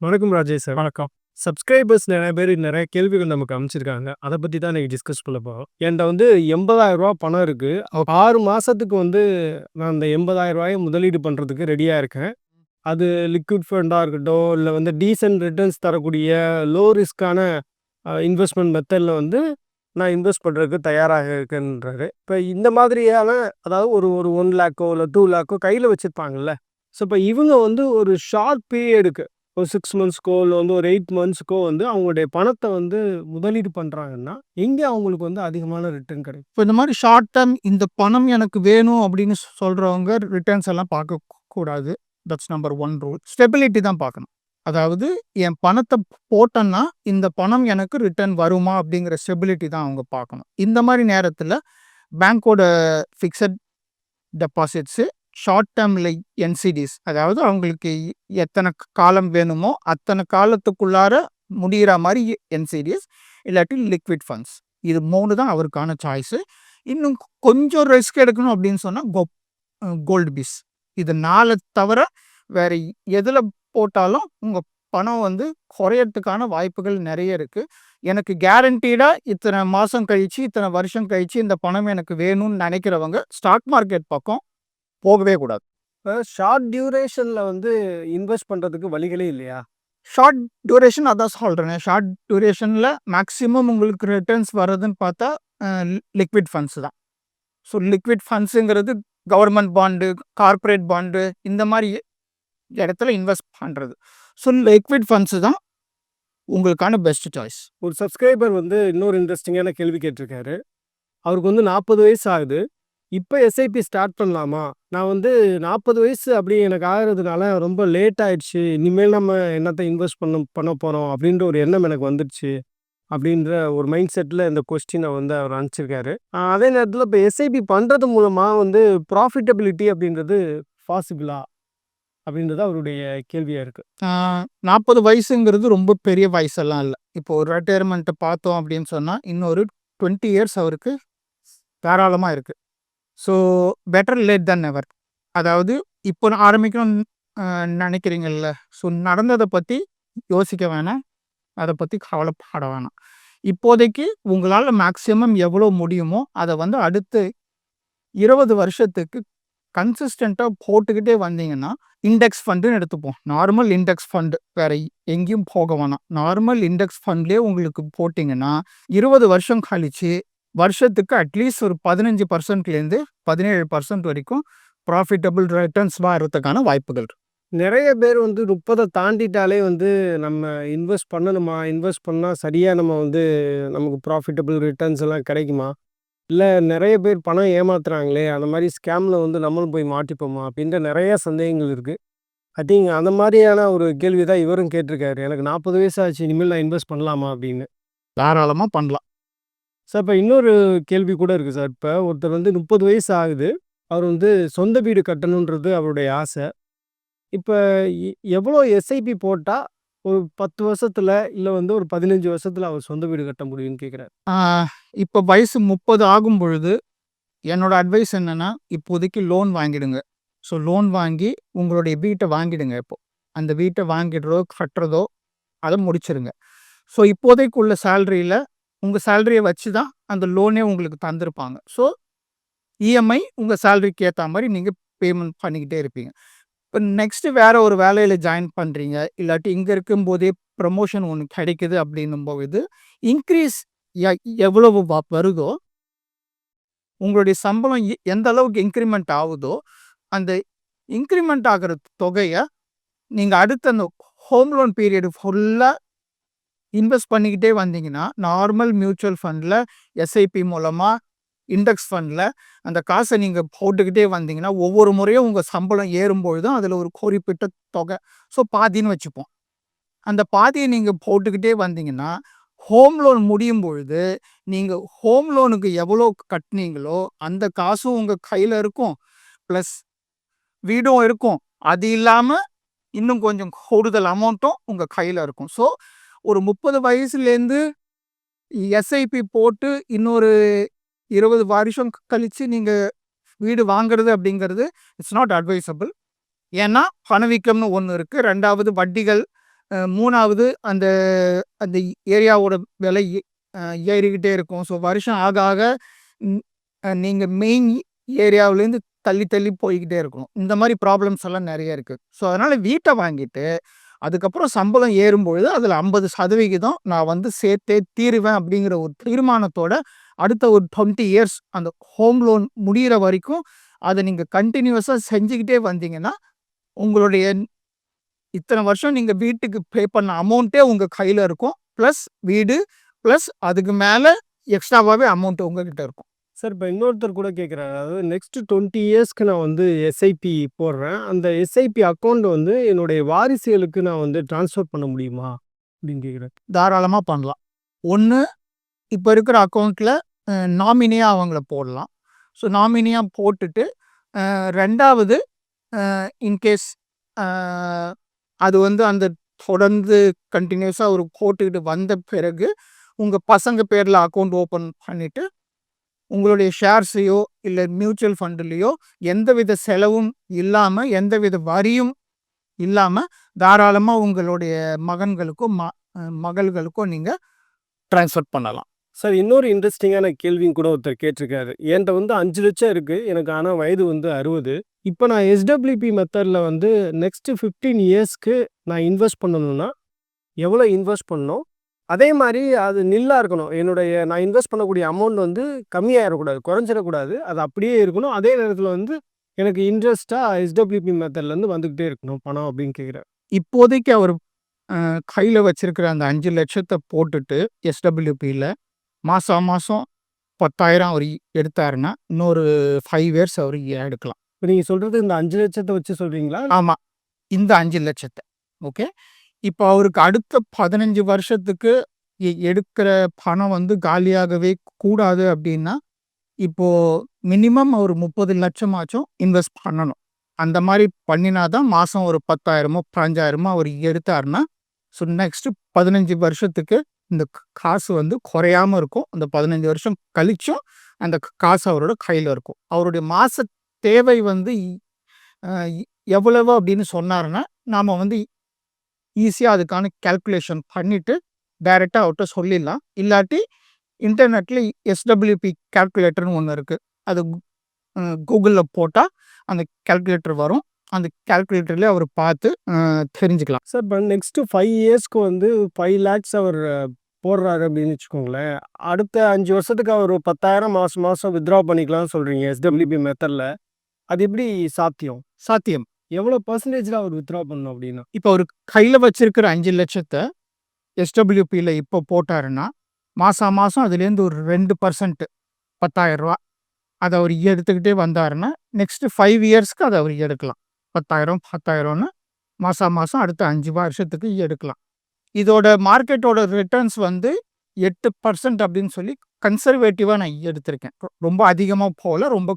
வணக்கம் ராஜேஷ் சார். வணக்கம். சப்ஸ்கிரைபர்ஸ் நெறைய பேர் நெறைய கேள்விகள் நமக்கு அனுப்பிச்சிருக்காங்க. அத பத்தி தான் இன்னைக்கு டிஸ்கஸ் பண்ண போறோம். என்ட்ட வந்து ரூ. 80,000 பணம் இருக்கு. ஓகே. 6 மாசத்துக்கு வந்து நான் அந்த ரூ. 80,000 முதலீடு பண்றதுக்கு ரெடியா இருக்கேன். அது லிக்விட் ஃபண்டா இருக்கட்டும், இல்ல வந்து டீசென்ட் ரிட்டர்ன்ஸ் தரக்கூடிய லோ ரிஸ்க்கான இன்வெஸ்ட்மென்ட் மெத்தட்ல வந்து நான் இன்வெஸ்ட் பண்றதுக்கு தயாராக இருக்கேன்றாரு. இப்ப இந்த மாதிரியான அதாவது ஒரு ஒரு 1,00,000 இல்ல 2,00,000 கையில வச்சிருப்பாங்கல்ல. ஸோ இப்ப இவங்க வந்து ஒரு ஷார்ட் பீரியடுக்கு ஒரு 6 மந்த்ஸ்க்கோ இல்ல வந்து ஒரு 8 மந்த்ஸ்க்கோ வந்து அவங்களுடைய பணத்த வந்து முதலீடு பண்றாங்கன்னா, எங்க அவங்களுக்கு வந்து அதிகமான ரிட்டர்ன் கிடைக்கும்? இப்போ இந்த மாரி ஷார்ட் டர்ம் இந்த பணம் எனக்கு வேணும் அப்படின்னு சொல்றவங்க ரிட்டர்ன்ஸ் எல்லாம் பார்க்க கூடாது. That's number 1 rule. ஸ்டெபிலிட்டி தான் பார்க்கணும். அதாவது என் பணத்த போட்டேன்னா, இந்த பணம் எனக்கு ரிட்டர்ன் வருமா அப்படிங்கிற ஸ்டெபிலிட்டி தான் அவங்க பார்க்கணும். இந்த மாரி நேரத்தில பேங்கோட ஃபிக்ஸட் டெபாசிட்ஸு, ஷார்ட் டர்ம்ல என்சிடிஸ் அதாவது அவங்களுக்கு எத்தனை காலம் வேணுமோ, அத்தனை காலத்துக்குள்ளார முடியிற மாரி என்சிடிஸ் இல்லாட்டி லிக்விட் ஃபண்ட்ஸ். இது 3 தான் அவருக்கான சாய்ஸு. இன்னும் கொஞ்சம் ரிஸ்க் எடுக்கணும் அப்படின்னு சொன்னா கோல்டு பீஸ். இது 4 தவிர வேற எதுல போட்டாலும் உங்க பணம் வந்து குறையறதுக்கான வாய்ப்புகள் நெறைய இருக்கு. எனக்கு கேரண்டீடா இத்தனை மாசம் கழிச்சு, இத்தனை வருஷம் கழிச்சு இந்த பணம் எனக்கு வேணும்னு நெனைக்கிறவங்க ஸ்டாக் மார்க்கெட் பக்கம் போகவே கூடாது. இப்ப ஷார்ட் டியூரேஷன்ல வந்து இன்வெஸ்ட் பண்றதுக்கு வழிகளே இல்லையா? ஷார்ட் டியூரேஷன் அதான் சொல்றேனே. ஷார்ட் டியூரேஷன்ல மேக்ஸிமம் உங்களுக்கு ரிட்டர்ன்ஸ் வர்றதுன்னு பார்த்தா லிக்விட் ஃபண்ட்ஸ் தான். ஸோ லிக்விட் ஃபண்ட்ஸுங்கிறது கவர்மெண்ட் பாண்டு, கார்ப்பரேட் பாண்டு இந்த மாரி இடத்துல இன்வெஸ்ட் பண்றது. ஸோ லிக்விட் ஃபண்ட்ஸ் தான் உங்களுக்கான பெஸ்ட் சாய்ஸ். ஒரு சப்ஸ்கிரைபர் வந்து இன்னொரு இன்ட்ரெஸ்டிங்கான கேள்வி கேட்டிருக்காரு. அவருக்கு வந்து 40 வயசு ஆகுது. இப்ப எஸ்ஐபி ஸ்டார்ட் பண்ணலாமா? நான் வந்து 40 வயசு அப்படி எனக்கு ஆகுறதுனால ரொம்ப லேட் ஆயிடுச்சு. இனிமேல் நம்ம என்னத்த இன்வெஸ்ட் பண்ண போறோம் அப்படின்ற ஒரு எண்ணம் எனக்கு வந்துருச்சு. அப்படின்ற ஒரு மைண்ட் செட்ல இந்த கொஸ்டினை வந்து அவர் அனுப்பிச்சிருக்காரு. அதே நேரத்துல இப்ப எஸ்ஐபி பண்றது மூலமா வந்து ப்ராஃபிட்டபிலிட்டி அப்படின்றது பாசிபிளா? அப்படின்றது அவருடைய கேள்வியா இருக்கு. 40 வயசுங்கிறது ரொம்ப பெரிய வயசெல்லாம் இல்ல. இப்போ ஒரு ரிட்டயர்மெண்ட்ட பார்த்தோம் அப்படின்னு சொன்னா, இன்னொரு 20 இயர்ஸ் அவருக்கு தாராளமா இருக்கு. ஸோ பெட்டர் லேட் தென் நெவர். அதாவது இப்போ நான் ஆரம்பிக்கணும்னு நெனைக்கிறீங்கல்ல, ஸோ நடந்தத பத்தி யோசிக்க வேணாம். அத பத்தி கவலைப்பட வேணாம். இப்போதைக்கு உங்களால மேக்ஸிமம் எவ்வளோ முடியுமோ, அத வந்து அடுத்து 20 வருஷத்துக்கு கன்சிஸ்டன்ட்டா போட்டுக்கிட்டே வந்தீங்கன்னா, இண்டெக்ஸ் ஃபண்டுன்னு எடுத்துப்போம். நார்மல் இண்டெக்ஸ் ஃபண்ட் வேற எங்கேயும் போக வேணாம். நார்மல் இண்டெக்ஸ் ஃபண்ட்லயே உங்களுக்கு போட்டீங்கன்னா, 20 வருஷம் கழிச்சு வருஷத்துக்கு அட்லீஸ்ட் ஒரு 15%லேருந்து 17% வரைக்கும் ப்ராஃபிட்டபிள் ரிட்டர்ன்ஸ் வரதுக்கான வாய்ப்புகள் இருக்கு. நெறைய பேர் வந்து 30 தாண்டிட்டாலே வந்து நம்ம இன்வெஸ்ட் பண்ணணுமா? இன்வெஸ்ட் பண்ணா சரியா நம்ம வந்து நமக்கு ப்ராஃபிட்டபிள் ரிட்டர்ன்ஸ் எல்லாம் கிடைக்குமா? இல்ல நெறைய பேர் பணம் ஏமாத்துறாங்களே! அந்த மாரி ஸ்கேம்ல வந்து நம்மளும் போய் மாட்டிப்போமா? அப்படின்ற நெறைய சந்தேகங்கள் இருக்கு. ஐ திங்க் அந்த மாரியான ஒரு கேள்வி தான் இவரும் கேட்டிருக்காரு. எனக்கு 40 வயசு ஆச்சு. இனிமேல் நான் இன்வெஸ்ட் பண்ணலாமா? அப்படின்னு. தாராளமா பண்ணலாம். சார் இப்ப இன்னொரு கேள்வி கூட இருக்கு சார். இப்ப ஒருத்தர் வந்து 30 வயசு ஆகுது. அவர் வந்து சொந்த வீடு கட்டணுன்றது அவருடைய ஆசை. இப்ப எ எவ்வளோ எஸ்ஐபி போட்டா ஒரு 10 வருஷத்துல, இல்ல வந்து ஒரு 15 வருஷத்துல அவர் சொந்த வீடு கட்ட முடியும்னு கேட்கிறாரு. ஆ இப்ப வயசு 30 ஆகும் பொழுது, என்னோட அட்வைஸ் என்னன்னா, இப்போதைக்கு லோன் வாங்கிடுங்க. ஸோ லோன் வாங்கி உங்களுடைய வீட்ட வாங்கிடுங்க இப்போ. அந்த வீட்ட வாங்கிடுறதோ, கட்டுறதோ அத முடிச்சிருங்க. ஸோ இப்போதைக்கு உள்ள சேலரியில உங்க சேலரிய வச்சு தான் அந்த லோனே உங்களுக்கு தந்திருப்பாங்க. ஸோ இஎம்ஐ உங்க சேலரிக்கு ஏத்தா மாரி நீங்க பேமெண்ட் பண்ணிக்கிட்டே இருப்பீங்க. இப்ப நெக்ஸ்ட் வேற ஒரு வேலையில ஜாயின் பண்றீங்க. இல்லாட்டி இங்க இருக்கும்போதே ப்ரமோஷன் ஒண்ணு கிடைக்குது அப்படின்னும்போது, இன்கிரீஸ் எ எவ்வளவு வருதோ, உங்களுடைய சம்பளம் எந்த அளவுக்கு இன்கிரிமெண்ட் ஆவுதோ, அந்த இன்கிரிமெண்ட் ஆகுற தொகைய நீங்க அடுத்த அந்த ஹோம் லோன் பீரியட் ஃபுல்லா இன்வெஸ்ட் பண்ணிக்கிட்டே வந்தீங்கன்னா, நார்மல் மியூச்சுவல் ஃபண்ட்ல, எஸ்ஐபி மூலமா, இண்டெக்ஸ் ஃபண்ட்ல அந்த காச நீங்க போட்டுக்கிட்டே வந்தீங்கன்னா, ஒவ்வொரு முறையும் உங்க சம்பளம் ஏறும்பொழுதும் அதுல ஒரு குறிப்பிட்ட தொகை, ஸோ பாதின்னு வச்சுப்போம். அந்த பாதிய நீங்க போட்டுக்கிட்டே வந்தீங்கன்னா, ஹோம் லோன் முடியும் பொழுது, நீங்க ஹோம் லோனுக்கு எவ்வளோ கட்டுனீங்களோ, அந்த காசும் உங்க கையில இருக்கும். பிளஸ் வீடும் இருக்கும். அது இல்லாம இன்னும் கொஞ்சம் கூடுதல் அமௌண்ட்டும் உங்க கையில இருக்கும். ஸோ ஒரு 30 வயசுலேருந்து எஸ்ஐபி போட்டு இன்னொரு 20 வருஷம் கழிச்சு நீங்க வீடு வாங்குறது அப்படிங்கிறது இட்ஸ் நாட் அட்வைசபிள். ஏன்னா பணவீக்கம்னு ஒண்ணு இருக்கு. 2வது வட்டிகள் 3வது அந்த அந்த ஏரியாவோட விலை ஏறிக்கிட்டே இருக்கும். ஸோ வருஷம் ஆக ஆக நீங்க மெயின் ஏரியாவிலேருந்து தள்ளி தள்ளி போய்க்கிட்டே இருக்கணும். இந்த மாதிரி ப்ராப்ளம்ஸ் எல்லாம் நிறைய இருக்கு. ஸோ அதனால வீட்டை வாங்கிட்டு அதுக்கப்புறம் சம்பளம் ஏறும்பொழுது அதில் 50% நான் வந்து சேர்த்தே தீருவேன் அப்படிங்கிற ஒரு தீர்மானத்தோட அடுத்த ஒரு 20 இயர்ஸ் அந்த ஹோம் லோன் முடிகிற வரைக்கும் அதை நீங்கள் கண்டினியூஸாக செஞ்சுக்கிட்டே வந்தீங்கன்னா உங்களுடைய இத்தனை வருஷம் நீங்கள் வீட்டுக்கு பே பண்ண அமௌண்ட்டே உங்கள் கையில் இருக்கும். ப்ளஸ் வீடு ப்ளஸ் அதுக்கு மேலே எக்ஸ்ட்ராவாகவே அமௌண்ட் உங்ககிட்ட இருக்கும். சார் இப்போ இன்னொருத்தர் கூட கேட்குறாரு, அதாவது நெக்ஸ்ட் 20 இயர்ஸ்க்கு நான் வந்து எஸ்ஐபி போடுறேன், அந்த எஸ்ஐபி அக்கௌண்ட் வந்து என்னுடைய வாரிசுகளுக்கு நான் வந்து ட்ரான்ஸ்ஃபர் பண்ண முடியுமா அப்படின்னு கேட்குறேன். தாராளமாக பண்ணலாம். ஒன்று இப்போ இருக்கிற அக்கௌண்ட்டில் நாமினியாக அவங்கள போடலாம். ஸோ நாமினியாக போட்டுட்டு 2வது இன்கேஸ் அது வந்து அந்த தொடர்ந்து கண்டினியூஸாக ஒரு போட்டுக்கிட்டு வந்த பிறகு உங்கள் பசங்க பேரில் அக்கௌண்ட் ஓப்பன் பண்ணிவிட்டு உங்களுடைய ஷேர்ஸையோ இல்லை மியூச்சுவல் ஃபண்டுலேயோ எந்தவித செலவும் இல்லாமல் எந்தவித வரியும் இல்லாமல் தாராளமாக உங்களுடைய மகன்களுக்கோ மகள்களுக்கோ நீங்கள் ட்ரான்ஸ்ஃபர் பண்ணலாம். சார் இன்னொரு இன்ட்ரெஸ்டிங்கான கேள்வியும் கூட ஒருத்தர் கேட்டிருக்காரு. என்கிட்ட வந்து 5 லட்சம் இருக்குது, எனக்கு ஆனால் வயது வந்து 60. இப்போ நான் எஸ்டபிள்யூபி மெத்தடில் வந்து நெக்ஸ்ட்டு 15 இயர்ஸ்க்கு நான் இன்வெஸ்ட் பண்ணணும்னா எவ்வளோ இன்வெஸ்ட் பண்ணணும்? அதே மாதிரி அது நில்லாக இருக்கணும். நான் இன்வெஸ்ட் பண்ணக்கூடிய அமௌண்ட் வந்து கம்மியாகிடக்கூடாது, குறைஞ்சிடக்கூடாது. அது அப்படியே இருக்கணும். அதே நேரத்தில் வந்து எனக்கு இன்ட்ரெஸ்ட்டாக எஸ்டபிள்யூபி மெத்தட்லேருந்து வந்துக்கிட்டே இருக்கணும் பணம் அப்படின்னு கேட்குறேன். இப்போதைக்கு அவர் கையில் வச்சிருக்கிற அந்த 5 லட்சத்தை போட்டுட்டு எஸ்டபிள்யூபியில் மாதம் 10,000 அவர் எடுத்தாருன்னா இன்னொரு 5 இயர்ஸ் அவர் எடுக்கலாம். இப்போ நீங்கள் சொல்கிறது இந்த 5 லட்சத்தை வச்சு சொல்கிறீங்களா? ஆமாம், இந்த 5 லட்சத்தை. ஓகே, இப்போ அவருக்கு அடுத்த 15 வருஷத்துக்கு எடுக்கிற பணம் வந்து காலியாகவே கூடாது அப்படின்னா இப்போது மினிமம் ஒரு 30 லட்சமாச்சும் இன்வெஸ்ட் பண்ணணும். அந்த மாதிரி பண்ணினாதான் மாதம் ஒரு 10,000மோ 15,000மோ அவர் எடுத்தாருன்னா ஸோ நெக்ஸ்ட்டு 15 வருஷத்துக்கு இந்த காசு வந்து குறையாமல் இருக்கும். அந்த 15 வருஷம் கழிச்சும் அந்த காசு அவரோட கையில் இருக்கும். அவருடைய மாத தேவை வந்து எவ்வளவு அப்படின்னு சொன்னாருன்னா நாம் வந்து ஈஸியாக அதுக்கான கேல்குலேஷன் பண்ணிவிட்டு டைரெக்டாக அவர்கிட்ட சொல்லிடலாம். இல்லாட்டி இன்டர்நெட்டில் எஸ்டபிள்யூபி கேல்குலேட்டர்னு ஒன்று இருக்குது. அது கூகுளில் போட்டால் அந்த கேல்குலேட்டர் வரும். அந்த கேல்குலேட்டர்லேயே அவர் பார்த்து தெரிஞ்சுக்கலாம். சார் இப்போ நெக்ஸ்ட்டு 5 இயர்ஸ்க்கு வந்து 5 lakhs அவர் போடுறாரு அப்படின்னு வச்சுக்கோங்களேன். அடுத்த 5 வருஷத்துக்கு அவர் 10,000 மாதம் வித்ட்ரா பண்ணிக்கலாம்னு சொல்கிறீங்க எஸ்டபிள்யூபி மெத்தடில். அது எப்படி சாத்தியம்? சாத்தியம். எவ்வளோ பர்சன்டேஜில் அவர் வித்ட்ரா பண்ணணும் அப்படின்னா? இப்போ அவர் கையில் வச்சிருக்கிற 5 லட்சத்தை எஸ்டபிள்யூபியில் இப்போ போட்டாருன்னா மாதம் அதுலேருந்து ஒரு 2% 10,000 அதை அவர் எடுத்துக்கிட்டே வந்தாருன்னா நெக்ஸ்ட்டு 5 இயர்ஸ்க்கு அதை அவர் எடுக்கலாம். 10,000 மாதம் அடுத்த 5 வருஷத்துக்கு எடுக்கலாம். இதோட மார்க்கெட்டோட ரிட்டர்ன்ஸ் வந்து 8% அப்படின்னு சொல்லி கன்சர்வேட்டிவாக நான் எடுத்திருக்கேன். ரொம்ப அதிகமாக போகலை, ரொம்ப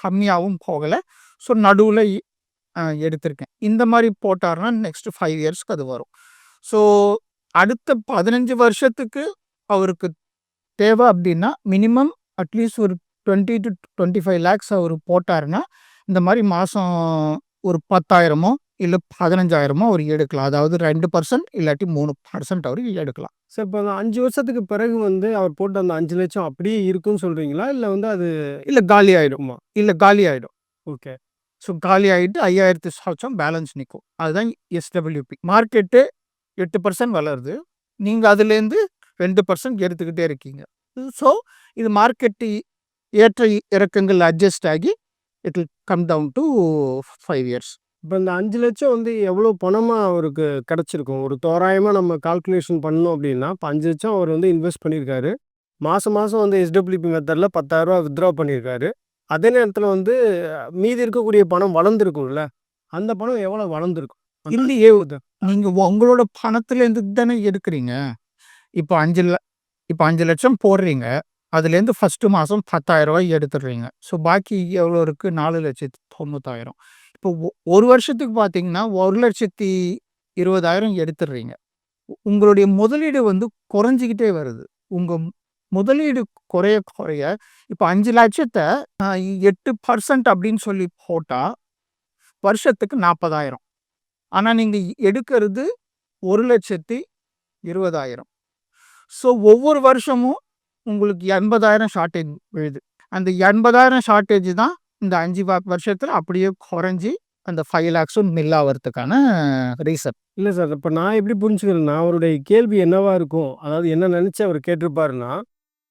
கம்மியாகவும் போகலை. ஸோ நடுவில் எடுத்திருக்கேன். இந்த மாதிரி போட்டாருன்னா நெக்ஸ்ட்டு 5 இயர்ஸ்க்கு அது வரும். ஸோ அடுத்த 15 வருஷத்துக்கு அவருக்கு தேவை அப்படின்னா மினிமம் அட்லீஸ்ட் ஒரு 20 to 25 lakhs அவர் போட்டாருன்னா இந்த மாதிரி மாதம் ஒரு 10,000மோ இல்லை 15,000மோ அவர் எடுக்கலாம். அதாவது 2% இல்லாட்டி 3% அவர் எடுக்கலாம். சார் இப்போ அந்த 5 வருஷத்துக்கு பிறகு வந்து அவர் போட்ட அந்த 5 லட்சம் அப்படியே இருக்குன்னு சொல்கிறீங்களா? இல்லை வந்து அது இல்லை காலி ஆகிடுமா? இல்லை காலி ஆகிடும். ஓகே. ஸோ காலி ஆகிட்டு 5,000 சொச்சம் பேலன்ஸ் நிற்கும். அதுதான் எஸ்டபிள்யூபி. மார்க்கெட்டு 8% வளருது, நீங்கள் அதுலேருந்து 2% எடுத்துக்கிட்டே இருக்கீங்க. ஸோ இது மார்க்கெட்டு ஏற்ற இறக்கங்கள் அட்ஜஸ்ட் ஆகி it will come down to 5 years. இப்போ இந்த 5 லட்சம் வந்து எவ்வளோ பணமாக அவருக்கு கிடச்சிருக்கும்? ஒரு தோராயமாக நம்ம கால்குலேஷன் பண்ணோம் அப்படின்னா, இப்போ 5 லட்சம் அவர் வந்து இன்வெஸ்ட் பண்ணியிருக்காரு. மாதம் வந்து எஸ்டபிள்யூபி மெத்தடில் 10,000 வித்ட்ரா பண்ணியிருக்காரு. அதே நேரத்தில் வந்து மீதி இருக்கக்கூடிய பணம் வளர்ந்துருக்கும்ல, அந்த பணம் எவ்வளோ வளர்ந்துருக்கும்? இல்லையே, நீங்கள் உங்களோட பணத்துலேருந்து தானே எடுக்கிறீங்க. இப்போ 5 லட்சம் போடுறீங்க, அதுலேருந்து ஃபஸ்ட்டு மாதம் 10,000 எடுத்துடுறீங்க. ஸோ பாக்கி எவ்வளோ இருக்குது? 4,90,000. இப்போ ஒரு வருஷத்துக்கு பார்த்தீங்கன்னா 1,20,000 எடுத்துடுறீங்க. உங்களுடைய முதலீடு வந்து குறைஞ்சிக்கிட்டே வருது. உங்கள் முதலீடு குறைய இப்போ 5 லட்சத்தை 8% அப்படின்னு சொல்லி போட்டால் வருஷத்துக்கு 40,000. ஆனால் நீங்கள் எடுக்கிறது 1,20,000. ஸோ ஒவ்வொரு வருஷமும் உங்களுக்கு 80,000 ஷார்ட்டேஜ் விழுது. அந்த 80,000 ஷார்ட்டேஜ் தான் இந்த 5 வருஷத்துல அப்படியே குறைஞ்சு அந்த 5 lakhs மில் ஆவறதுக்கான ரீசன். இல்ல சார். இப்ப நான் எப்படி புரிஞ்சுக்கிறேன்னா, அவருடைய கேள்வி என்னவா இருக்கும்? அதாவது என்ன நெனச்சு அவர் கேட்டிருப்பாருன்னா,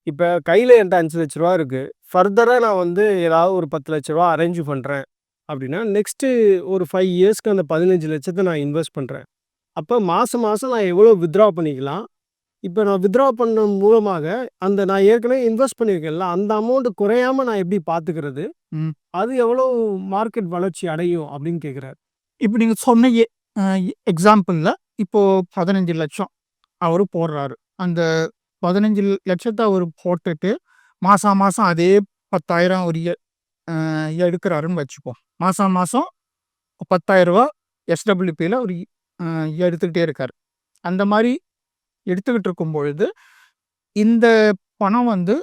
இப்ப கையில என்ட்ட ரூ. 5,00,000 இருக்கு. ஃபர்தரா நான் வந்து ஏதாவது ஒரு ரூ. 10,00,000 அரேஞ்ச் பண்றேன் அப்படின்னா, நெக்ஸ்ட்டு ஒரு 5 இயர்ஸ்க்கு அந்த 15,00,000 நான் இன்வெஸ்ட் பண்றேன். அப்ப மாசம் மாசம் நான் எவ்வளோ வித்ட்ரா பண்ணிக்கலாம்? இப்ப நான் வித்ட்ரா பண்ண மூலமாக அந்த நான் ஏற்கனவே இன்வெஸ்ட் பண்ணியிருக்கேன்ல, அந்த அமௌண்ட் குறையாம நான் எப்படி பார்த்துக்கிறது? ம். அது எவ்வளோ மார்க்கெட் வளர்ச்சி அடையும் அப்படின்னு கேட்கிறாரு. இப்ப நீங்க சொன்ன எக்ஸாம்பிள்ல இப்போ 15,00,000 அவரு போடுறாரு. அந்த 15,00,000 அவரு போட்டுட்டு மாசம் மாசம் அதே 10,000 அவரு எடுக்கிறாருன்னு வச்சுப்போம். மாசம் மாசம் ரூ. 10,000 எஸ்டபிள்யூபியில் அவர் எடுத்துக்கிட்டே இருக்காரு. அந்த மாதிரி எடுத்துக்கிட்டு இருக்கும் பொழுது இந்த பணம் வந்து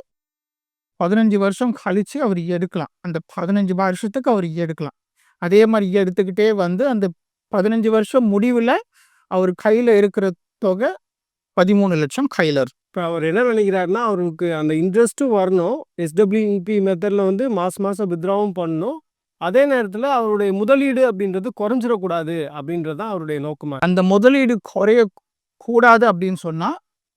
15 வருஷம் கழிச்சு அவர் எடுக்கலாம். அந்த 15 வருஷத்துக்கு அவர் எடுக்கலாம். அதே மாதிரி எடுத்துக்கிட்டே வந்து அந்த 15 வருஷம் முடிவில் அவர் கையில் இருக்கிற தொகை 13,00,000 கையில் இருக்கு. இப்ப அவர் என்ன நினைக்கிறாருன்னா, அவருக்கு அந்த இன்ட்ரெஸ்ட்டும் வரணும். எஸ்டபிள்யூபி மெத்தட்ல வந்து மாசம் மாசம் வித்ட்ராவும் பண்ணணும். அதே நேரத்துல அவருடைய முதலீடு அப்படின்றது குறைஞ்சிடக்கூடாது அப்படின்றது தான் அவருடைய நோக்கமா. அந்த முதலீடு குறையக்கூடாது அப்படின்னு சொன்னா,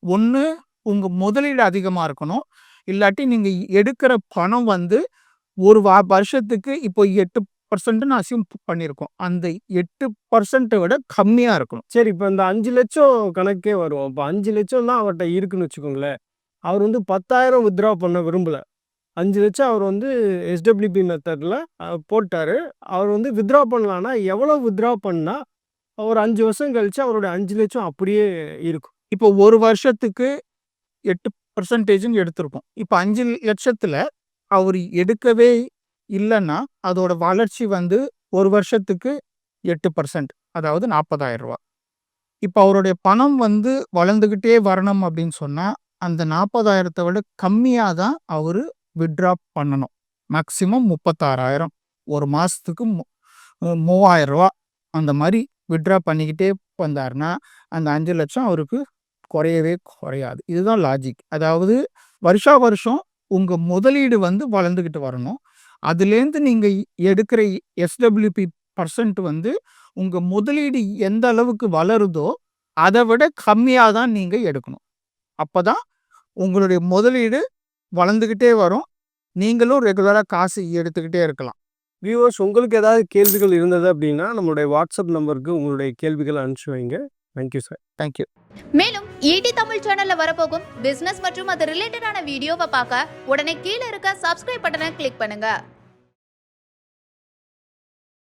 ஒண்ணு உங்க முதலீடு அதிகமா இருக்கணும். இல்லாட்டி நீங்க எடுக்கிற பணம் வந்து ஒரு வருஷத்துக்கு இப்போ 8% அஸ்யூம் பண்ணியிருக்கோம். அந்த 8% விட கம்மியா இருக்கணும். சரி, இப்ப இந்த 5,00,000 கணக்கே வருவோம். இப்ப 5,00,000 தான் அவர்ட்ட இருக்குன்னு வச்சுக்கோங்களேன். அவர் வந்து 10,000 வித்ட்ரா பண்ண விரும்பல. 5,00,000 அவர் வந்து எஸ்டபிள்யூபி மெத்தட்ல போட்டாரு. அவர் வந்து வித்ட்ரா பண்ணலான்னா, எவ்வளோ வித்ட்ரா பண்ணா ஒரு 5 வருஷம் கழிச்சு அவருடைய 5,00,000 அப்படியே இருக்கும்? இப்போ ஒரு வருஷத்துக்கு 8% எடுத்திருக்கோம். இப்போ 5,00,000த்துல அவர் எடுக்கவே இல்லைன்னா அதோட வளர்ச்சி வந்து ஒரு வருஷத்துக்கு 8%, அதாவது 40,000. இப்போ அவருடைய பணம் வந்து வளர்ந்துக்கிட்டே வரணும் அப்படின்னு சொன்னா அந்த 40,000 விட கம்மியாக தான் அவர் வித்ட்ரா பண்ணணும். மேக்சிமம் 36,000 ஒரு மாதத்துக்கு 3,000 அந்த மாதிரி வித்ட்ரா பண்ணிக்கிட்டே வந்தாருன்னா அந்த 5,00,000 அவருக்கு குறையவே குறையாது. இதுதான் லாஜிக். அதாவது வருஷா வருஷம் உங்கள் முதலீடு வந்து வளர்ந்துக்கிட்டு வரணும். அதுலேருந்து நீங்கள் எடுக்கிற எஸ்டபிள்யூபி பர்சன்ட் வந்து உங்கள் முதலீடு எந்த அளவுக்கு வளருதோ அதை விட கம்மியாக தான் நீங்கள் எடுக்கணும். அப்போ தான் உங்களுடைய முதலீடு வளர்ந்துக்கிட்டே வரும். நீங்களும் ரெகுலராக காசு எடுத்துக்கிட்டே இருக்கலாம். வியூவர்ஸ், உங்களுக்கு ஏதாவது கேள்விகள் இருந்தது அப்படின்னா நம்மளுடைய வாட்ஸ்அப் நம்பருக்கு உங்களுடைய கேள்விகளை அனுப்பிச்சு வைங்க. Thank you sir. தேங்க்யூ. மேலும் ஈடி தமிழ் சேனல்ல வரப்போகும் பிசினஸ் மற்றும் அது ரிலேட்டடான வீடியோவை பார்க்க உடனே கீழே இருக்க சப்ஸ்கிரைப் பட்டனை கிளிக் பண்ணுங்க.